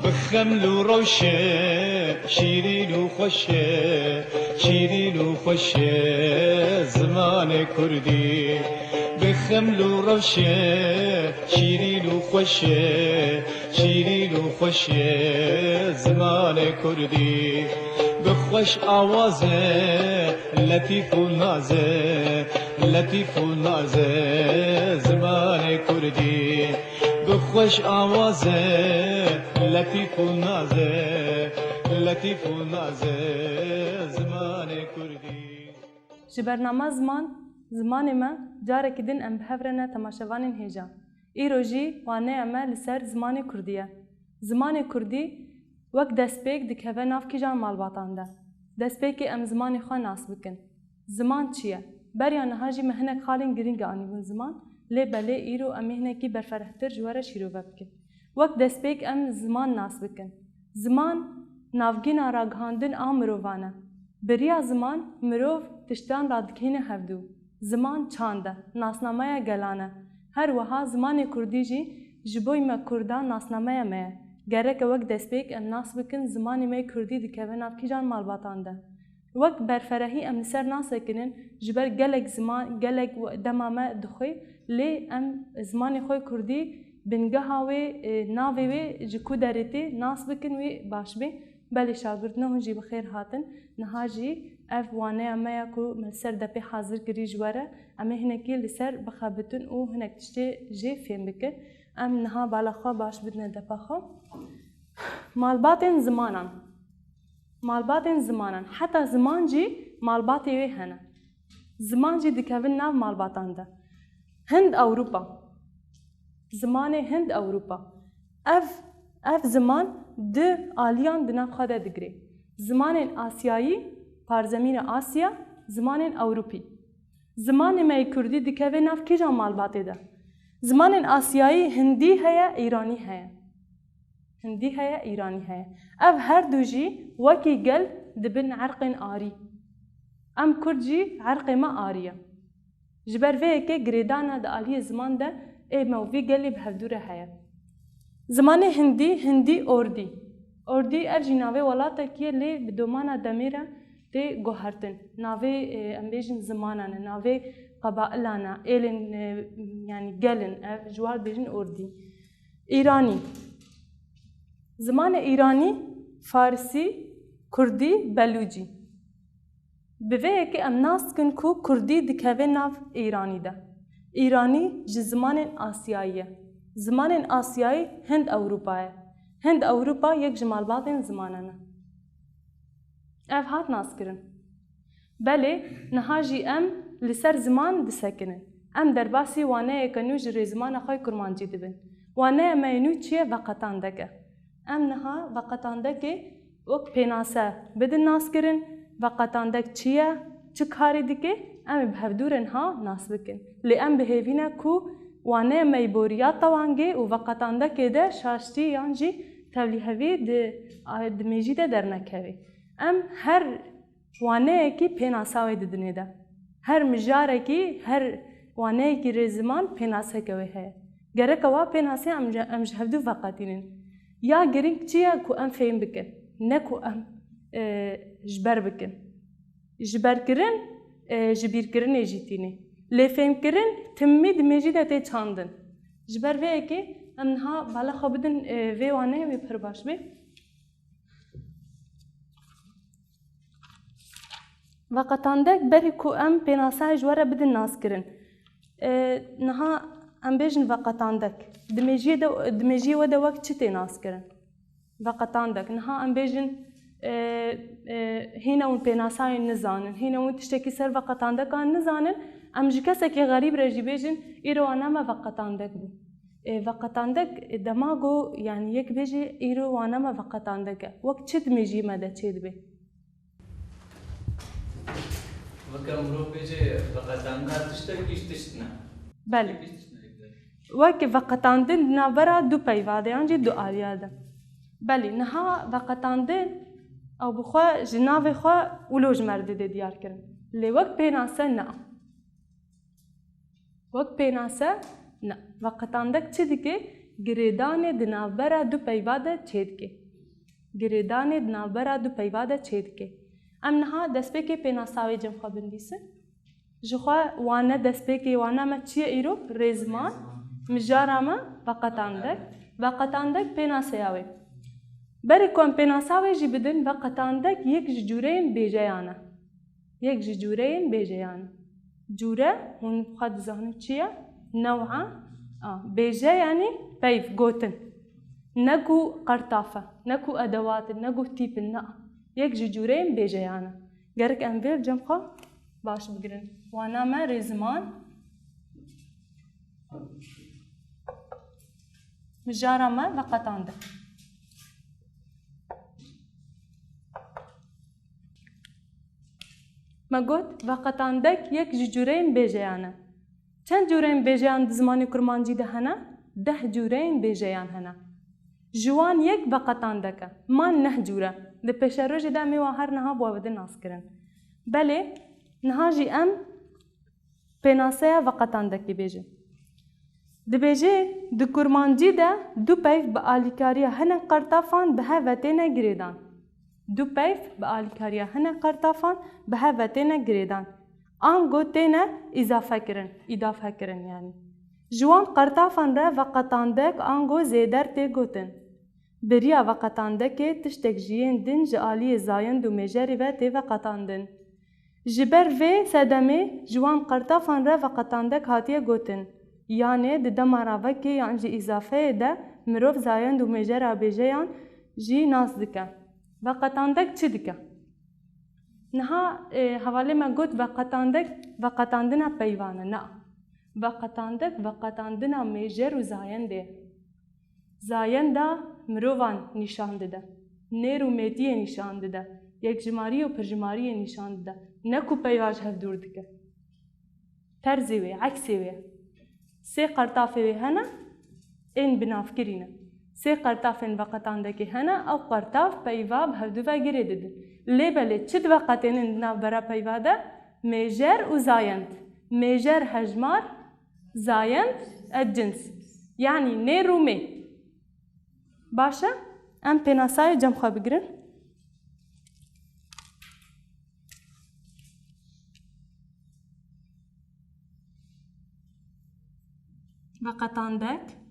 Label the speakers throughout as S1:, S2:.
S1: بخمل وروشة شيرين وخوشة شيرين وخوشة زمان كردي بخمل وروشة شيرين وخوشة شيرين وخوشة زمان كردي بخوش آوازه لطيف ونازه لطيف ونازه زمان كردي بخوش آوازه لطيف ونازه لطيف ونازه زمان كردي
S2: جبرنامه زمان ما جارك دين ام بهفرنا تماشوان هجا ایروجی وانه اما لسر زمان کردیه زمان کردی وقت دستپیک دکهوه ناف کجان مالباتان ده دستپیک ام زمانی خواه ناس بکن زمان چیه؟ بریا نهاجی مهنک خالین گرینگ آنی بون زمان لی بله ایرو امهنکی برفرهتر جواره شیرو بکن وقت دستپیک ام زمان ناس بکن زمان نافگین آراگهاندن آمرووانه بریا زمان مروف تشتان رادکین هفدو زمان چانده ناسنامه گلانه هر وها زمان کردی جی جبوی ما کردان ناسنامه مه گره که وقت دستپیک ام ناس بکن زمانی می کردی دکوه ناف کجان مالباتان ده وقت برفرهی ام نسر ناسه کنن جبر گلک زمان گلک دمامه دخوی لی ام زمانی خوی کردی بنگه هاوی ناوی وی جکو درتی ناس بکن وی باش بی بلی شاگردنه هنجی بخیر هاتن نهاجی اف وانه اما کو سر دپی حاضر کری جواره اما هنکی لسر بخابتون او هنک تشتی جی فهم بکن ام نها بالا خواه باش بدن دپا خواه مالباتن زمانان حتی زمان جی مالباتی وی هنه زمان جی دکوین ناو مالباتان ده هند اوروپا زمان هند اوروپا اف زمان ده آلیان دناف خواده دگری زمان آسیایی پارزمین آسیا زمان اوروپی زمان می کردی دکوه ناف کجان مالباتی ده زمان آسیایی هندی هیا ایرانی هیا هندی هیا ایرانی هیا اف هر دو جی وکی گل دبن عرق آری ام کرد جی عرق ما آریه جبر وی که گریدانا ده آلی زمان ده ای مووی گلی بهدوره هیا زمان هندی اردی ارجی ناوی ولاتا کیه لی بدومانا دمیره تی گوهرتن ناوی امبیجن زمانانه ناوی قبائلانا ایلن یعنی گلن جوار بیجن اردی ایرانی زمان ایرانی فارسی کردی بلوچی بوی که ام ناس کن کو کردی دکوه ناف ایرانی ده ایرانی جی زمان آسیاییه زمان آسیایی هند اوروپا یک جمال باتن زمانانه اف هات ناس کرن بله نهاجی ام لسر زمان دسکنن ام درباسی وانه کنو جری زمان خوی کرمانجی دبن وانه امینو چیه وقتاندکه ام نها وقتاندکه وقت پیناسه بدن ناس کرن وقتاندک چیه چه کاری دیگه ام بهدورن ها ناس بکن لی ام بهوینه کو وانه میبوریات توانگه و وقتاندکه ده شاشتی یانجی تولیهوی ده میجی ده درنکوی ام هر وانه کی پیناساوی ددنه ده هر مجاره کی هر وانه کی رزمان پیناسه کوی ہے گره کوا پیناسه ام جهدو وقتینن یا گرینگ چیه کو ام فهم بکن نه کو ام جبر بکن جبر کرن جبیر کرن ایجیتینه لی فهم کرن تمید میجی ده تی چاندن جبر وی که ام نها بالا خوابدن وی وانه وی پر باش بی وقتاندک بری کو ام پیناسای جواره بدن ناس کرن نها ام بیجن وقتاندک دمیجی و ده وقت چی تی ناس کرن وقتاندک نها ام بیجن هینا اون پیناسای نزانن هینا اون تشتکی سر وقتاندک آن نزانن ام جی کسی که غریب رجی بیجن ایرو آنه ما وقتاندک بو وقتاندک دماغو یعنی یک بیجی ایرو آنه ما وقتاندکه وقت چی دمیجی مده چید بی
S3: وكم بيجي وقتاندن تشتركيش تشتنا
S2: بله وقت وقتاندن نابرا دو پیواده آنجی دو آلیاده بله نها وقتاندن او بخوا جناوی خوا اولوج مرده ده دیار کرن لی وقت پیناسه نه وقت پیناسه نه وقتاندک چی دیگه گریدان دنابرا دو پیواده چید که گریدان دنابرا دو پیواده چید که ام نها دست بکی پیناساوی جم خواه بندیسه جخوا وانه دست بکی وانه ما چیه ایرو ریزمان مجارا ما وقتاندک پیناسیاوی بری کن پیناساوی جی بدن وقتاندک یک جورین بیجیانه یک جورین بیجیانه جوره هون خد ذهن چیه نوعا بیجه یعنی پیف گوتن نگو قرطافه نگو ادوات نگو تیپ نه یک جورین بیجیانه گرک انویل جم خواه باش بگیرن وانا ما ریزمان مجارا ما وقتاندک ما گوت وقتاندک یک جورین بیجیانه چند جورین بیجیان زمانی کرمانجی ده هنه 10 جورین بیجیان هنه جوان یک وقتاندکه من 9 جوره ده پیش روش ده میوه هر نها بوده ناس کرن بله نها جی ام پیناسه وقتاندکی بیجه ده بیجه ده کرمانجی ده دو پیف با آلیکاریا هنه قرطافان به وطنه گریدان دو پیف به آلیکاریا هنه قرطافان به وطنه گریدان آن گوتینه اضافه کرن یعنی جوان قرطافان را وقتاندک آن گو زیدر تی گوتن بریا وقتاندک تشتک جیین دن جالی زایند و میجری و تی وقتاندن جبر و سدمه جوان قرطافان را وقتاندک هاتیه گوتن یعنی ددم راوکی یعنی جی اضافه ده مروف زایند و میجر بیجیان جی ناس دکه وقتاندک چی دکه نها حواله ما گوت وقتاندنا پیوانه نه وقتاندنا میجر و زاینده زاینده مروان نشان ده نیر و میتیه نشان ده یک جماری و پرجماری نشان ده نکو پیواج هف دور دکه ترزی وی عکسی وی سه قرطافه وی هنه این بناف کرینه سه قرطافن وقتاندکی هنه او قرطاف پیواب هفدو و گره دده لیبله چید وقتین اندناف برا پیواده میجر و زایند میجر هجمار زایند الجنس یعنی نیر و می باشه ام پیناسای جمع خواه بگیرن وقتاندک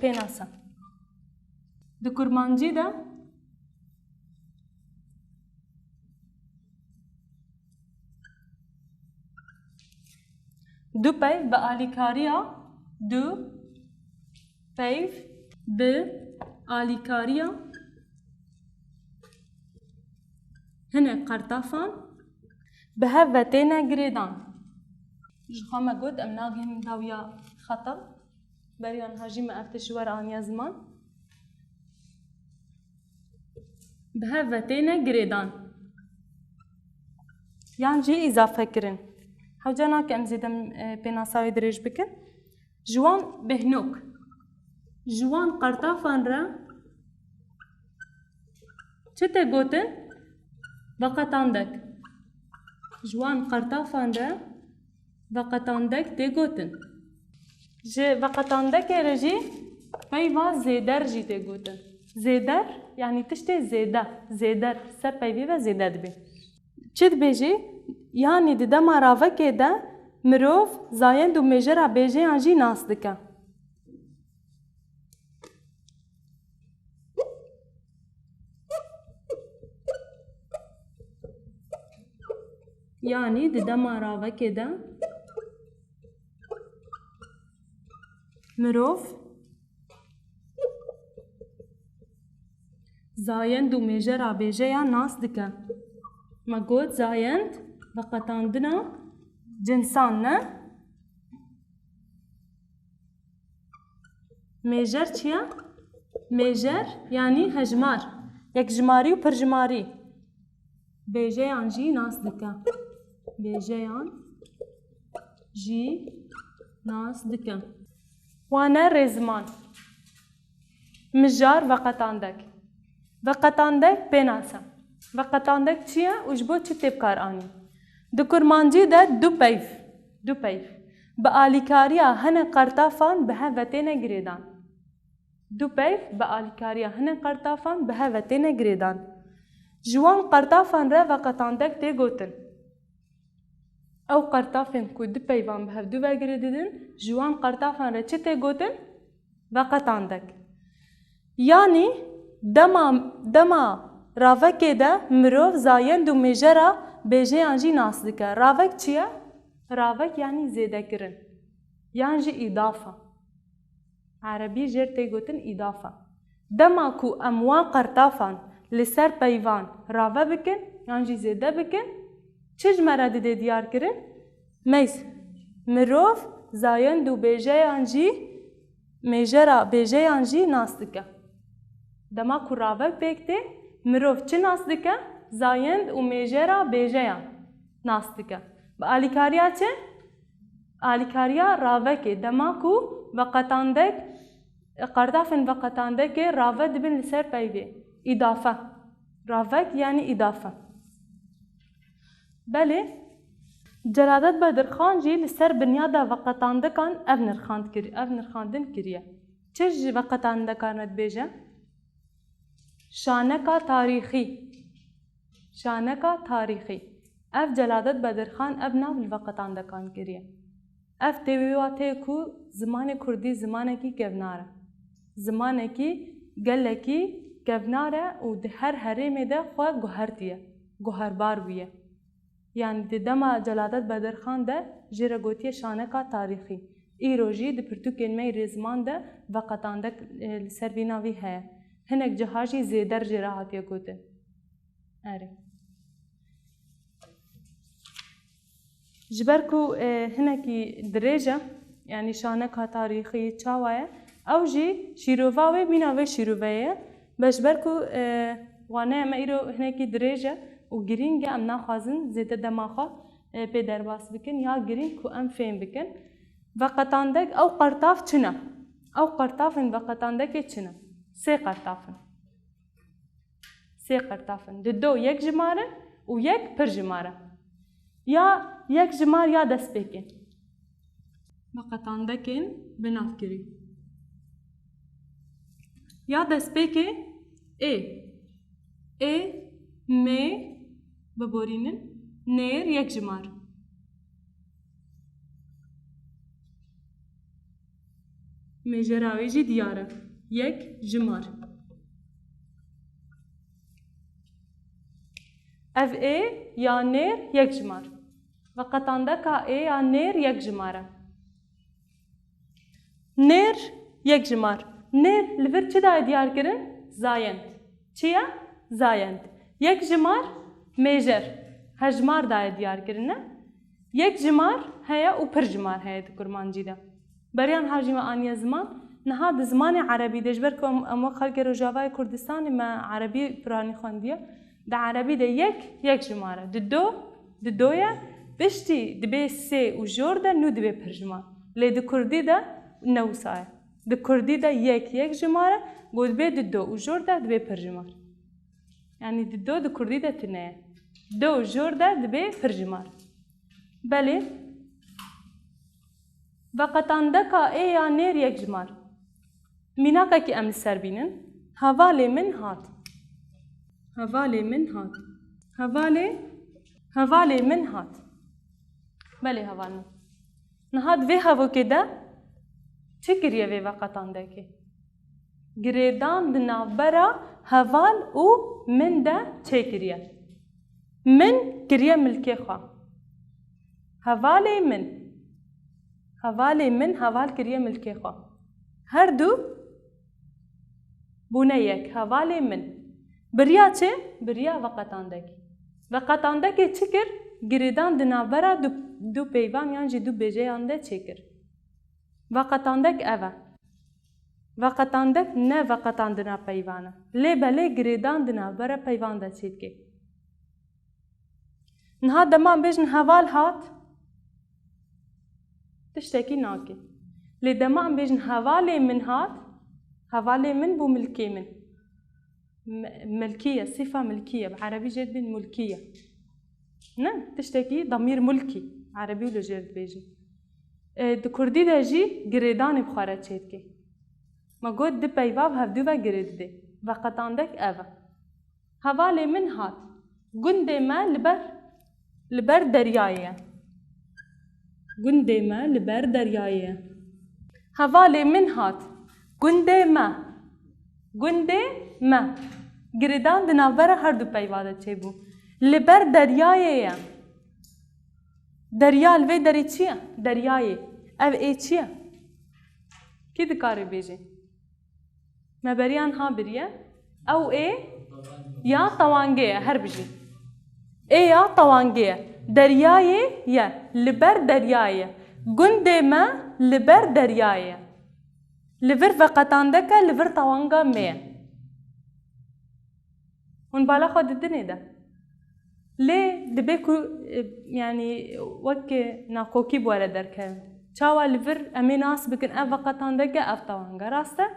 S2: پیناسا ده کرمانجی ده دو پیف به آلیکاریا هنه قرطافان به هفتین گریدان جخواه ما گود ام ناگهم داویا خطا بریان هاجی ما افتشوار آنیا زمان به هفتین گریدان یعنی جی اضافه کرن حوجانا که ام زیدم پیناساوی دریج بکن جوان بهنوک جوان قرطافان را چته گوتن وقتاندک جوان قرطافان را وقتاندک تی گوتن جه وقتاندک رجی پیوا زیدر جی تی گوتن زیدر یعنی تشتی زیدر سر پیوی و زیدر بی چید بیجی یعنی دیده مراوه که ده مروف زایند و میجر بیجی آنجی ناس دکه یعنی دیده مراوه که ده مروف زایند و میجر بیجی ناس دکه ما گوت زایند وقتاندنا جنسان نه میجر چیه؟ میجر یعنی هجمار یک جماری و پرجماری بیجیان جی ناس دکه بیجیان جی ناس دکه وانه رزمان مجار وقتاندک پیناسا وقتاندک چیه و جبو چی تیب کار آنی دو کرمانجی ده دو پیف با آلیکاریا هنه قرطافان به هوتین گریدان دو پیف با آلیکاریا هنه قرطافان به هوتین گریدان جوان قرطافان را وقتاندک تی گوتن او قرطافن کو دو پیوان به هفدو وگریدن جوان قرطافان را چی تی گوتن وقتاندک یعنی دما راوکه ده مروف زایند و میجره بیجه انجی ناس دکه راوک چیه؟ راوک یعنی زیده کرن یعنی جی اضافه عربی جر تی گوتن اضافه دما کو اموان قرطافان لسر پیوان راوه بکن یعنی جی زیده بکن چه جمره ده دیار کرن؟ میز مروف زایند و بیجه انجی میجره بیجه انجی ناس دکه دما کو راوک بکته مروف چه ناس دکه؟ زایند و میجره بیجه ناس دکه با آلیکاریا چه؟ آلیکاریا راوکه دما کو وقتاندک قرطافن وقتاندک راوه دبن لسر پیوه اضافه راوک یعنی اضافه بله جلالت بدرخان جی لسر بنیادا وقتاندکان اف نرخاندن کریه چه جی وقتاندکان اد بیجه؟ شانکا تاریخی اف جلالت بدرخان اف ناو الوقتاندکان کریه اف تیویواته کو زمان کردی زمانه کی گوناره زمانه کی گله کی گوناره و ده هر حریم ده خواه گوهرتیه گوهربار بیه یعنی ده دما جلالت بدرخان ده جیره گوتیه شانکا تاریخی ای روژی ده پرتو کلمه رزمان ده وقتاندک سرویناوی هیا هنک جهاجی زیدر جیره هاتیه گوته اره جبر کو هنکی دریجه یعنی شانکا تاریخی چاوایه او جی شیروواوی بیناوی شیروویه بجبر کو وانه اما ایرو هنکی دریجه و گرینگ ام ناخوازن زیده دماغا پی درباس بکن یا گرینگ کو ام فهم بکن وقتاندک او قرطاف چنه او قرطافن وقتاندک چنه سه قرطافن دو یک جماره و یک پر جماره یا یک جمار یا دست بکن وقتاندکن بناف کری یا دست بکن ای می ببورینن نیر یک جمار میجراوی جی دیاره یک جمار اف ای یا نیر یک جمار وقتاندکا ای یا نیر یک جماره نیر یک جمار نیر لور چه دای دیار کرن؟ زایند چیه؟ زایند یک جمار میجر هجمار دای دیار کرنه یک جمار هیا و پر جمار هیا کرمانجی ده بریان هاجی ما آنیا زمان نهاد زمان عربی دجبر که اما خلق رجاوای کردستان ما عربی پرانی خواندیه ده عربی ده یک جماره ده دویا بشتی دبی سه و جور ده نو دبی پر جمار لی ده کردی ده نوسایه ده کردی ده یک جماره گود بی ده دو و جور ده دبی پر جمار یعنی ده کردی ده تنه دو و جور ده دبی پر جمار بله وقتاندکا ای یا نیر یک جمار میناکا کی امل سر بینن حوالی من هات بله حوالن نهاد وی هوا که ده چه کریه وی وقتاندکی گریدان دنابرا حوال او من ده چه کریه من کریه ملکی خواه حوالی من حوال کریه ملکی خواه هر دو بونه یک حوالی من بریا چه؟ بریا وقتاندکی چه کر؟ گریدان دنابرا دو پیوان یعنی دو بیجه یانده چه کر؟ وقتاندک اوه وقتاندک نه وقتاندنا پیوانه لی بله گریدان دنابرا پیوانده چید که نها دمان بیجن حوال هات تشتکی ناکی لی دمان بیجن حوالی من هات حوالی من بو ملکی من ملكية، صفة ملكية بعربي جد بين ملكية. نه تشتكي ضمير ملكي عربي ولا جرد بيجي. كردي دا جي جريدان بخارة تشيتكي. ما قد دبيباب هفدوبا جريد دي. وقت عندك أفا. هوالي من هات. قندي ما لبر درياية. قندي ما لبر درياية. هوالي من هات. قندي ما. گریدان دنابره هر دو پیواده چه بو لبر دریایه دریال وی دری چیه؟ دریایه او ای چیه؟ کی دکاری بیجه؟ مبریان ها بریه او ای یا طوانگه هر بیجه ای یا طوانگه دریایه یا لبر دریایه گنده ما لبر دریایه لبر فقطانده که لبر طوانگه میه هون بالا خود الدنيا ده ليه دبيكو يعني وك ناقوكي بورا دركه چاوا لفر امي ناس بكن ام وقتاندك اف طوانگا راسته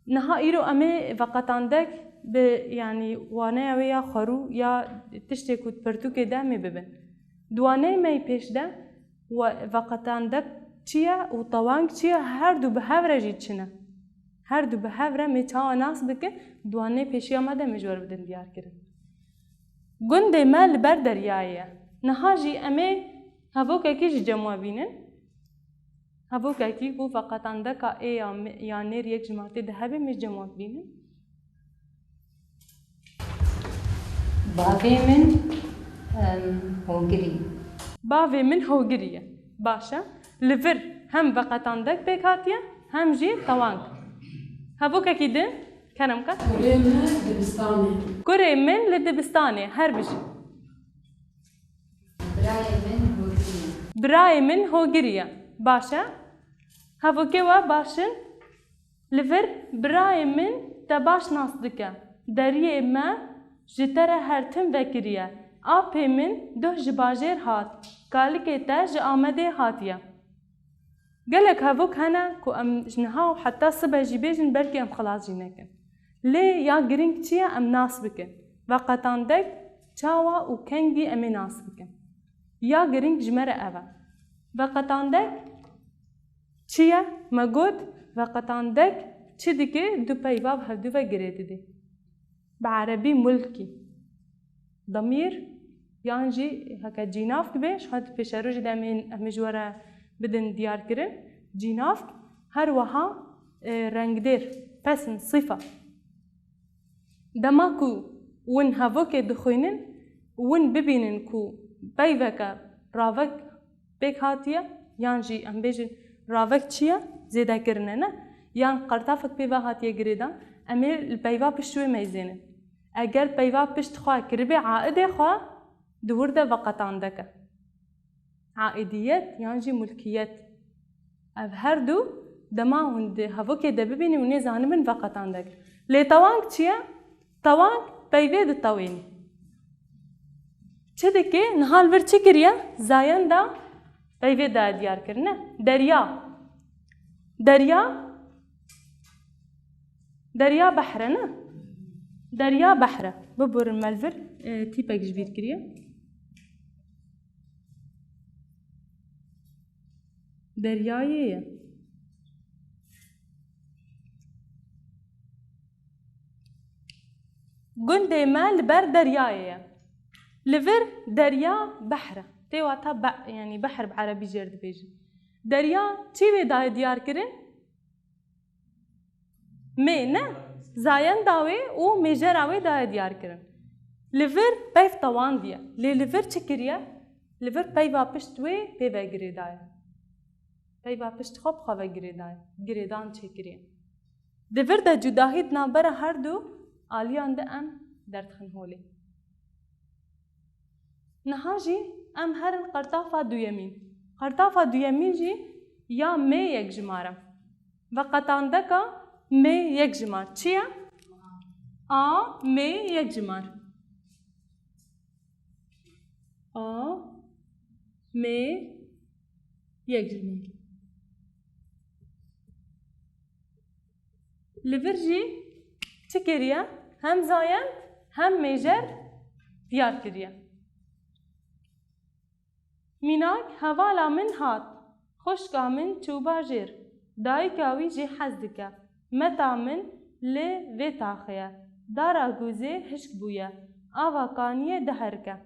S2: نها ايرو امي وقتاندك ب يعني وانه ويا خرو يا تشتكو پرتو كه ده مي ببن دوانه مي پیش ده وقتاندك چيا و طوانگ چيا هر دو به هورجي چنه هر دو به هوره می چاوا ناس بکن دوانه پیشی آمده میجور بدن دیار کرن. گنده ما لبر دریایه. نها جی امی هفو که کی جمع بینن. هفو که کی کو فقط انده که ای یا نیر یک جماعتی ده هبه می جمع بینن.
S4: باوی من هوگری.
S2: باوی من هوگریه. باشه. لفر هم فقط انده بکاتیه هم جی توانگ. هفو که کی دن؟ كلام كا؟
S5: كوري من دبستاني.
S2: كوري من لدبستاني هر بشي. براي من هوغريا. باشا. هفو كوا باشن لفر براي من تباش ناس دكا. دريه ما جتره هرتم وكريا. آبي من ده جباجير هات. كالكي تاج آمده هاتيا. قالك هفوك هنا كو ام جنها وحتى صبح جيبيجن بركي ام خلاص جيناكن. ليه يا جرينك تيا ام ناس بكن وقت عندك تشاوا وكنجي ام ناس بكن يا جرينك جمرة أبا وقت عندك تيا مجود وقت عندك تشدك دو بيباب هدو وجريد دي بعربي ملكي ضمير يانجي هكا جيناف كبيش هاد بيشروج دامين امجورة بدن ديار كرن جيناف هر وها رنگ دير بسن صفة دماكو ون هافوك دخوينن ون ببينن كو بيوكا رافك بيك هاتيا يانجي ام بيجي رافك تشيا زيدا كرننا يان قرطافك بيوا هاتيا جريدا امي البيوا بشوي ميزينن اگر بيوا بشت خوا كربي عائده خوا دور ده وقت عندك عائديات يانجي ملكيات اف هردو دما هند هافوك ده ببيني وني زانبن وقت عندك لي توانك تشيا توان بيويد الطويني چدكي نهال ور چكريا زاين دا بيويد دا ديار كرنا دريا بحرنا دريا بحر ببور الملفر تيبك جبير كريا دريايه قندي ما لبر درياية لفر دريا بحرة تيواتا يعني بحر بعربي جرد بيجي دريا تيوي داي ديار كرن مينا زاين داوي و ميجراوي داي ديار كرن لفر بيف طوان ديا لي لفر چكريا لفر بيوا پشتوي بيوا گريداي بيوا پشت خوب خواه گريداي گريدان چكريا لفر دا جداهي دنابرا هر دو آلیان ده ام درد خنهولی نهاجی ام هرن قرطافا دو یمین قرطافا دو یمین جی یا می یک جمارم و قطانده که می یک جمار چیه؟ می یک جمار می یک جمار لور جی چه کریه؟ هم زایند هم میجر دیار کریه. میناک هوالا من هات خوشکا من چوبا جیر دایکاوی جی حز دکه متا من لی وی تاخیه دارا گوزه هشک بویه آوا کانیه دهرکه.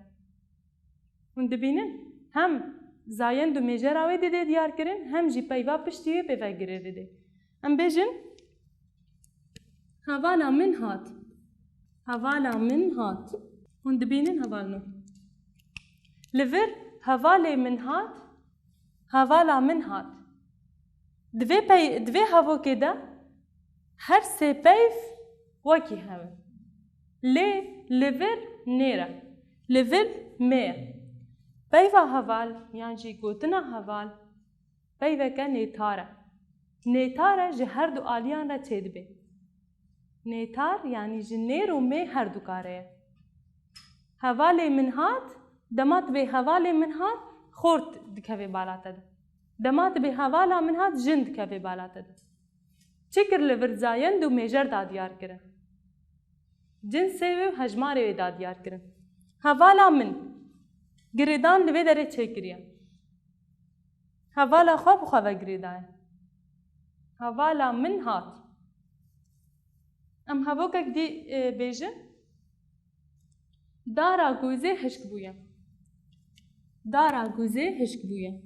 S2: هون دبینن هم زایند و میجر آوی دیده دیار کرن هم جی پیوا پشتیوی پیوا گره دیده. ام بیجن هوالا من هات هوالا من هات هون دبینن هوالنو لور هواله من هات هوالا من هات دوی هوا که ده هر سه پیف وکی هوا لور نیره لور میر پیفا هوال یعنی جی گوتنا هوال پیفا که نیتاره نیتاره جه هر دو آلیان را چید بی نیتار یعنی جه نیر و می هر دو کاره هواله من هات دمات به هواله من هات خورد دکوی بالاته ده دمات به هوالا من هات جند دکوی بالاته ده چکر لور زایند و میجر دادیار کرن جنسه و هجماره و دادیار کرن هوالا من گریدان لوی داره چه کریه هوالا خواب خواب گریدان هوالا من هات ام هوا که دی بیجه دارا گوزه هشک بویه دارا گوزه هشک بویه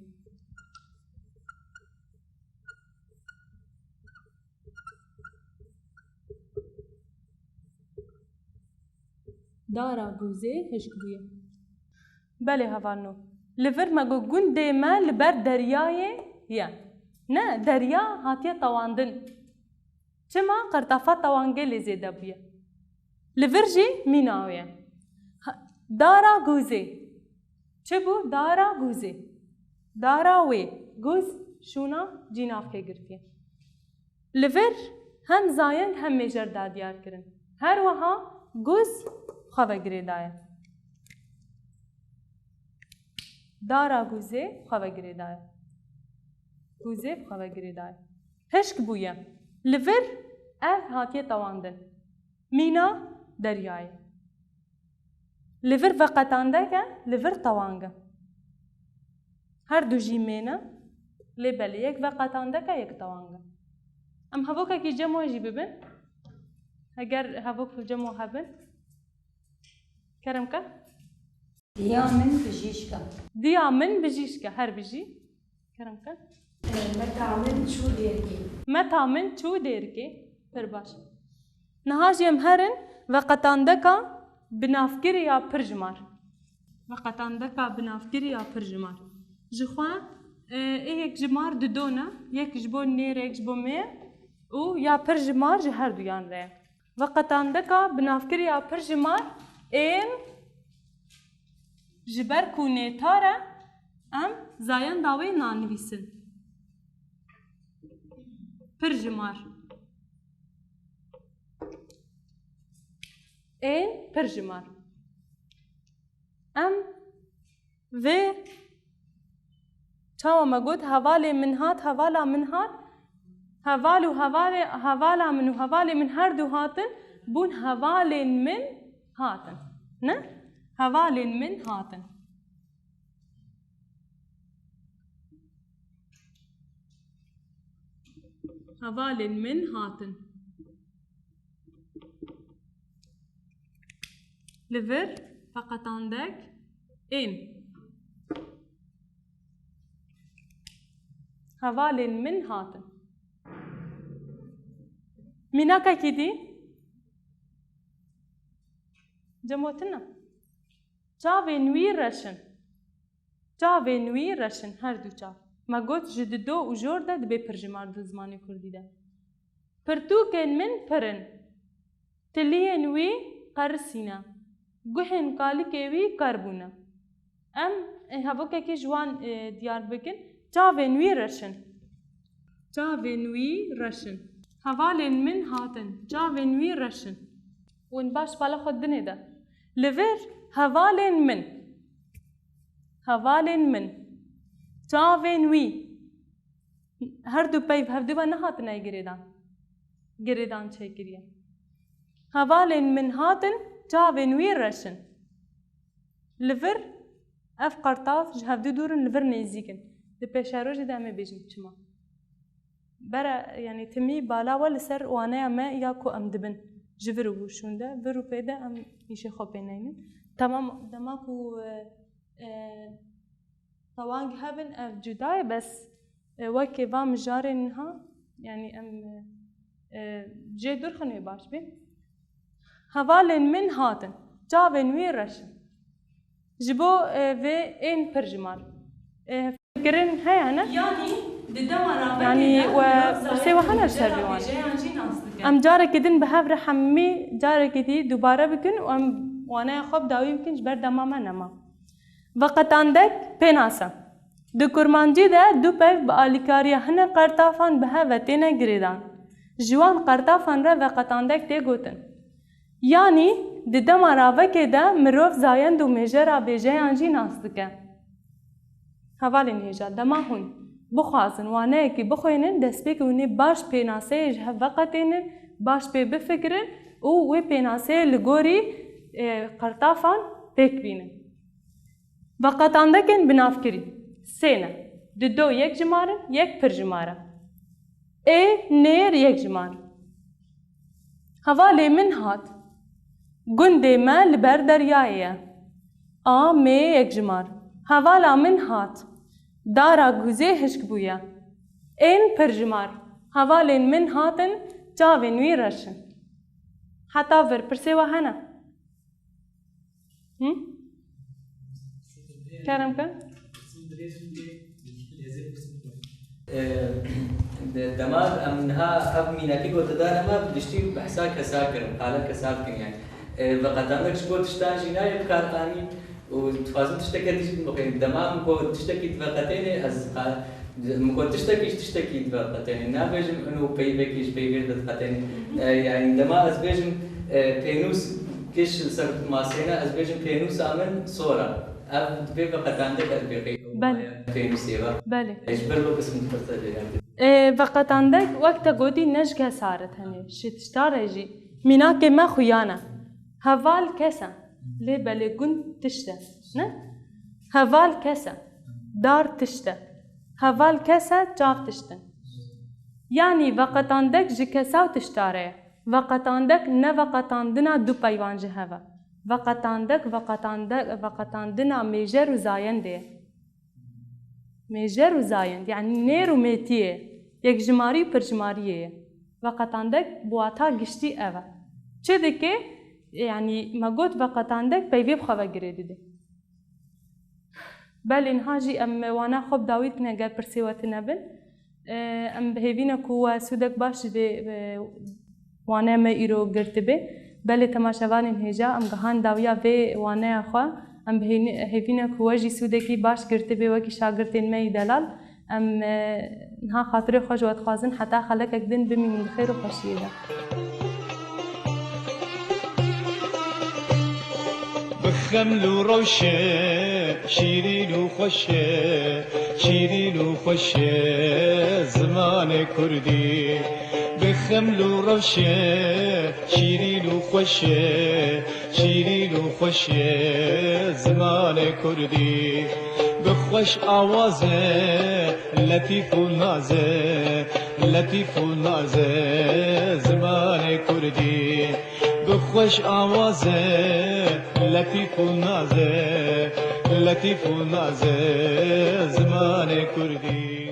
S2: دارا گوزه هشک بویه. بله هوانو لور مگو گنده ما لبر دریای یا نه دریا هاتیه تواندن چما قرطافا توانگه لیزیده بویه لور جی میناویه دارا گوزه چه بو دارا گوزه دارا وی گوز شونا جیناف که گرتیه لور هم زایند هم میجر دادیار کرن هر وها گوز خواه گریدایه دارا گوزه خواه گریدایه گوزه خواه گریدایه هشک بویه لور اف هاتیه تواندن مینا دریایه لور وقتانده که لور توانگه هر دو جیمینه لیبلی یک وقتانده که یک توانگه ام هوا که کی جمعه جی ببین اگر هوا که جمعه هبین کرم که
S5: دیا من بجیشکا
S2: دیا من بجیشکا هر بجی کرم که
S5: متا من چو دیرکی
S2: متا من چو دیرکی پر باش نهاجیم هرن وقتانده که بنافگیری یا پرجمار وقتانده که بنافگیری یا پرجمار جخواه یک جمار دونه یک جبو نیر یک جبو می و یا پرجمار جه هر دویان ره وقتانده که بنافگیری یا پرجمار این جبر کونه تاره ام زایان داوی نانویسن پرجمار این پرجمار ام و چاو مگود حواله من هات حوالا من هات حوالو حوالا من و حواله من هر دو هاتن بون حواله من هاتن نه حواله من هاتن حواله من هاتن لور فقط عندك این حوالي من هاتن ميناكا كيدي جموتنا چاوی نوی رشن چاوی نوی رشن هر دو چاو ما گوت جددو و جور ده دبی پرجمار دو زمانی کردی ده پرتوکن من پرن تلیه نوی قرسینا گوهن کالی کهوی کربونا ام هوا که جوان دیار بکن چاوی نوی رشن چاوی نوی رشن حوالن من هاتن چاوی نوی رشن ون باش بالا خود دنه ده لور حوالن من چاوی نوی هر دو پیف هر دو با نهات نای گریدان چه کریه هەڤالên min hatin çavên wî reşin. Li vir ev qertav ji hevdû dûrin li vir nêzîkin. Di pêşerojê de em ê bêjin çima. Bere yanî timî bala we li ser waneya me ya ku em dibin ji vir û hûşûn de, vir û pê de em îşê xwe pê neynin. Temam dema ku tewangî hebin ev cuda ye bes wekê va mijarên niha yanî em cê durxinê baş bê. Hevalên min hatin, çavên wî reşin. Ji bo vê ên pir ji mal. Fikirin heye ne?
S5: Yani di dema
S2: Yani pirsê we hene ser vê wan. Em carekê din bi hev re hemî carekê dî dubare bikin û em waneya xwe bi dawî bikin ji ber dema me nema. Veqetandek pê nase. Di kurmancî de du pev bi alîkariya hinek qertafan bi hev ve têne girêdan. Ji wan qertafan re veqetandek tê gotin. Yani di dema ravekê de mirov zayend û mêjera bêjeyan jî nas dike. Hevalên hêja dema hûn bixwazin waneyekî bixwênin destpêkê hûnê baş pênaseyê ji hev veqetênin, baş pê bifikirin û wê pênaseyê li gorî qertafan pêk bînin. Veqetandekên binavkirî sê ne. Di do yek jimarin, yek pir jimare. Ê nêr yek jimar. Hevalê min hat. Gundê me li ber deryayê ye. A mê yek jimar. Hevala min hat. Dara guzê hişk bûye. Ên pir jimar. Hevalên min hatin çavên wî reşin. Heta vir pirsê we hene? Kerem ke?
S3: دماغ امنها اب ميناكي قلت ده انا بدشتي بحساك كساكر قالك كساكر يعني فقط عندك شكو تشتاج هنا يبقى ثاني وتفاصيل تشتكي تجي دماغ مكو تشتكي فقطين از مكو تشتكي فقطين نابج انه بيبكيش بيغير فقطين يعني دماغ از بيجم بينوس كيش سر ماسينا از بيجم بينوس امن صوره اب فقط عندك البيقي
S2: بله.
S3: اجبر له اسم تفصيل يعني
S2: veqetandek wek te gotî nejge saret hene ji tiştarê jî mînakê me xuyane. Heval kes e lê belê gund tişt e ne? Heval kes e dar tişt e. Heval kes e çav tişt e. Yani veqetandek ji kesav tiştarê ye. Veqetandek ne veqetandina du peyvan ji hev e. Veqetandina mêjer û zayendê ye. Mêjer û zayend yani nêr û mêtiyê yek jimarî û pirjimariyê ye. Veqetandek bi wata giştî ev e. Çi dike? Yani me got veqetandek peyvê bi xwe vegirê dide. Belê niha jî em wana xwe bi dawî dikine gel pirsê we tune bin. Em bihêvîne ku we sûdek baş ji vê waneya me îro girtibê. Belê temaşevanên hêja em gihan dawiya vê waneya xwe em hêvîne ku we jî sûdekî baş girtibê wekî şagirtên me yî delal em niha xatirê xwe ji we dixwazin heta xelekek din bimînin bi xêr û xweşiyê de.
S1: بخمل و روشه شیرین و خوشه شیرین و خوشه زمان کردی بخمل و روشه شیرین و خوشه شیرین و خوشه زمان کردی بخوش آوازه لطیف و نازه لطیف و نازه زمان کردی بخوش آوازه لطیف و نازه لطیف و نازه زمان کردی